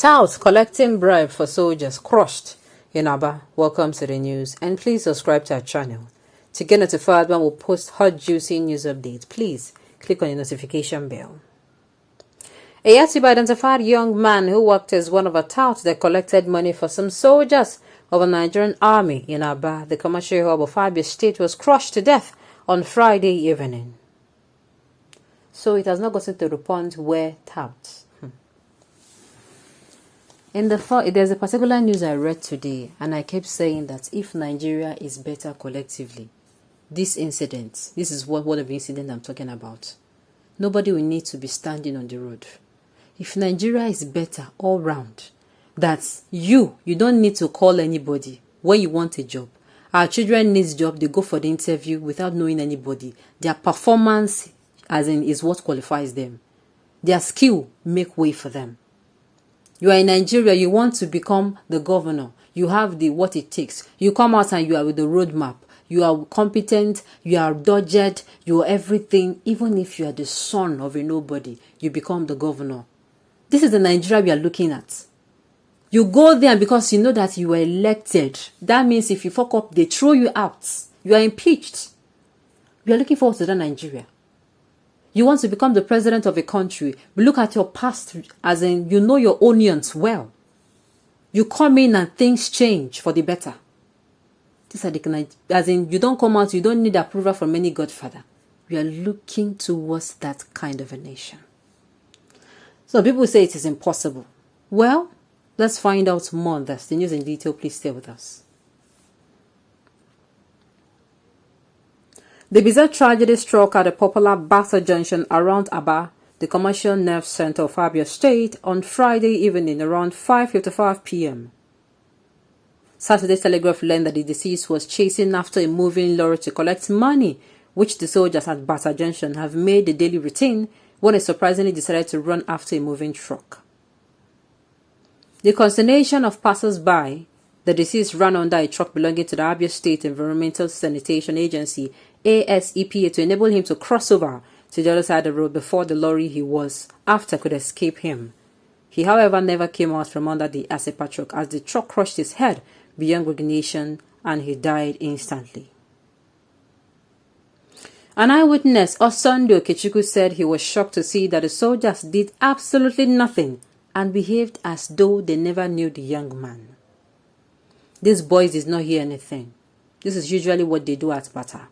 South collecting bribe for soldiers crushed in Aba. Welcome to the news, and please subscribe to our channel to get notified when we post hot juicy news updates. Please click on the notification bell. A Yatiba identified young man who worked as one of a touts that collected money for some soldiers of the Nigerian army in Aba, the commercial hub of Abia State, was crushed to death on Friday evening. So it has not gotten to the point where touts. There's a particular news I read today, and I kept saying that if Nigeria is better collectively, this is what of the incident I'm talking about. Nobody will need to be standing on the road. If Nigeria is better all round, that you don't need to call anybody when you want a job. Our children need job, they go for the interview without knowing anybody. Their performance, is what qualifies them. Their skill make way for them. You are in Nigeria, you want to become the governor. You have what it takes. You come out and you are with the roadmap. You are competent, you are dodged, you are everything. Even if you are the son of a nobody, you become the governor. This is the Nigeria we are looking at. You go there because you know that you were elected. That means if you fuck up, they throw you out. You are impeached. We are looking forward to that Nigeria. You want to become the president of a country. Look at your past, you know your onions well. You come in and things change for the better. These are you don't come out, you don't need approval from any godfather. We are looking towards that kind of a nation. So people say it is impossible. Well, let's find out more on this. The news in detail, please stay with us. The bizarre tragedy struck at a popular Basa junction around Aba, the commercial nerve center of Abia State, on Friday evening around 5:55 p.m. Saturday Telegraph learned that the deceased was chasing after a moving lorry to collect money, which the soldiers at Basa Junction have made a daily routine, when it surprisingly decided to run after a moving truck. The consternation of passers-by, the deceased ran under a truck belonging to the Abia State Environmental Sanitation Agency, ASEPA, to enable him to cross over to the other side of the road before the lorry he was after could escape him. He, however, never came out from under the ASEPA truck as the truck crushed his head beyond recognition and he died instantly. An eyewitness, ʔSondo said he was shocked to see that the soldiers did absolutely nothing and behaved as though they never knew the young man. These boys did not hear anything. This is usually what they do at Bata.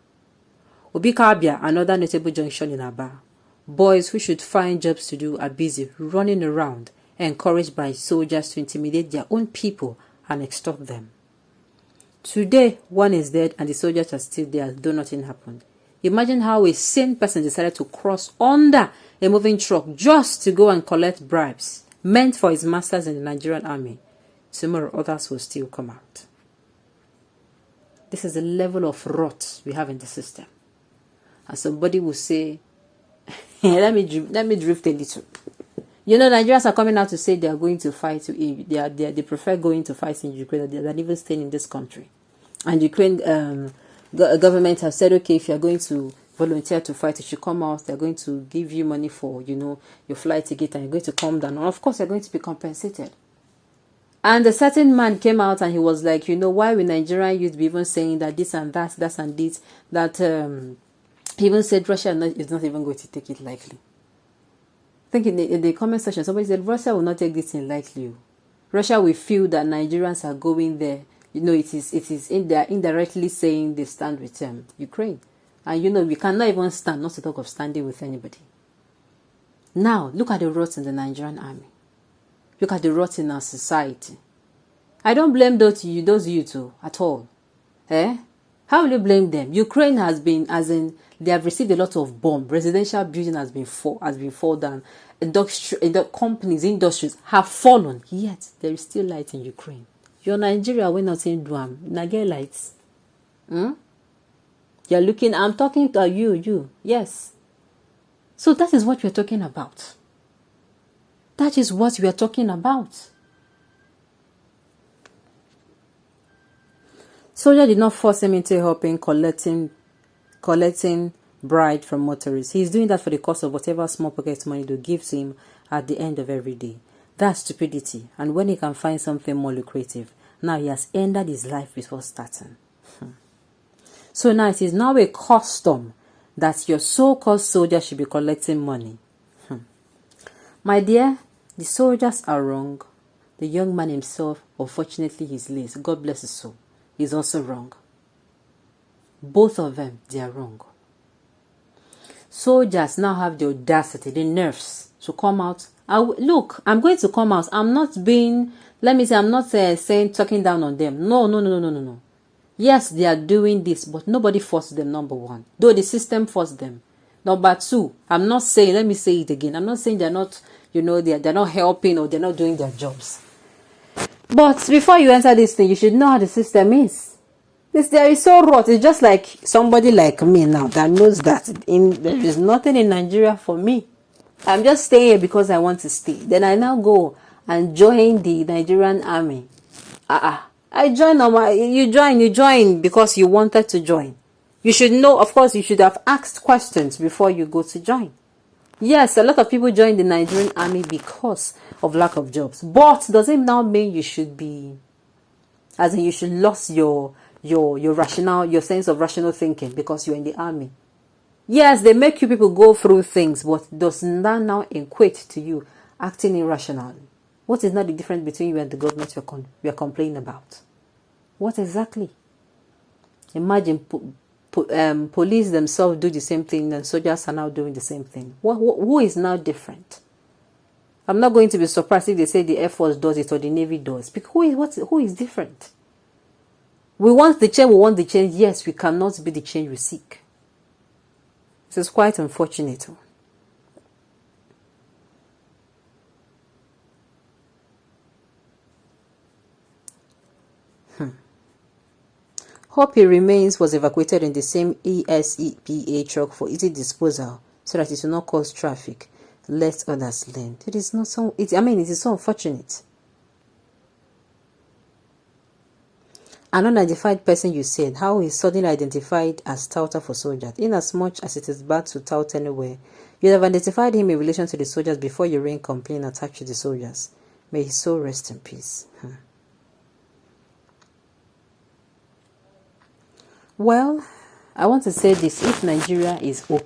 Obikabia, another notable junction in Aba. Boys who should find jobs to do are busy running around, encouraged by soldiers to intimidate their own people and extort them. Today, one is dead and the soldiers are still there as though nothing happened. Imagine how a sane person decided to cross under a moving truck just to go and collect bribes meant for his masters in the Nigerian army. Tomorrow others will still come out. This is the level of rot we have in the system. And somebody will say, let me drift a little. You know, Nigerians are coming out to say they are going to fight. They prefer going to fight in Ukraine than even staying in this country. And Ukraine government have said, okay, if you are going to volunteer to fight, you should come out. They are going to give you money for, your flight ticket, and you're going to come down. And of course, you're going to be compensated. And a certain man came out and he was like, why will Nigerian youth be even saying that this and that, and this, that he even said Russia is not even going to take it lightly. I think in the comment section, somebody said Russia will not take this in lightly. Russia will feel that Nigerians are going there. It is indirectly saying they stand with Ukraine. And we cannot even stand, not to talk of standing with anybody. Now, look at the rot in the Nigerian army. Look at the rot in our society. I don't blame those youth at all. How will you blame them? Ukraine has been, they have received a lot of bomb. Residential building has been fall down. Industries have fallen. Yet there is still light in Ukraine. You're Nigeria, we're not in Duam. Nage lights. You're looking. I'm talking to you. Yes. So that is what we're talking about. That is what we are talking about. Soldier did not force him into helping collecting bribe from motorists. He's doing that for the cost of whatever small pocket money they give to him at the end of every day. That's stupidity. And when he can find something more lucrative, now he has ended his life before starting. So now it is now a custom that your so-called soldiers should be collecting money. My dear, the soldiers are wrong. The young man himself, unfortunately, he's late. God bless his soul. He's also wrong. Both of them, they are wrong. Soldiers now have the audacity, the nerves to come out. Look, I'm going to come out. I'm not being, let me say, I'm not talking down on them. No. Yes, they are doing this, but nobody forced them, number one. Though the system forced them. Number two, I'm not saying, let me say it again. I'm not saying they're not, they're not helping or they're not doing their jobs. But before you enter this thing, you should know how the system is. There is so rot. It's just like somebody like me now that knows that there is nothing in Nigeria for me. I'm just staying here because I want to stay. Then I now go and join the Nigerian army. I join. You join because you wanted to join. You should know, of course, you should have asked questions before you go to join. Yes, a lot of people join the Nigerian army because of lack of jobs. But does it now mean you should be, as in you should lose your rational, your sense of rational thinking because you're in the army? Yes, they make you people go through things, but does that now equate to you acting irrationally? What is now the difference between you and the government you're complaining about? What exactly? Imagine police themselves do the same thing and soldiers are now doing the same thing. Who is now different? I'm not going to be surprised if they say the Air Force does it or the Navy does. Because who is different? We want the change. Yes, we cannot be the change we seek. This is quite unfortunate. Hope he remains was evacuated in the same ESEPA truck for easy disposal so that it will not cause traffic. Let others learn. It is not so. It is so unfortunate. An unidentified person, you said, how is suddenly identified as touter for soldiers? Inasmuch as it is bad to tout anywhere, you have identified him in relation to the soldiers before you rain complaint attached to the soldiers. May his soul rest in peace. Well, I want to say this: if Nigeria is open,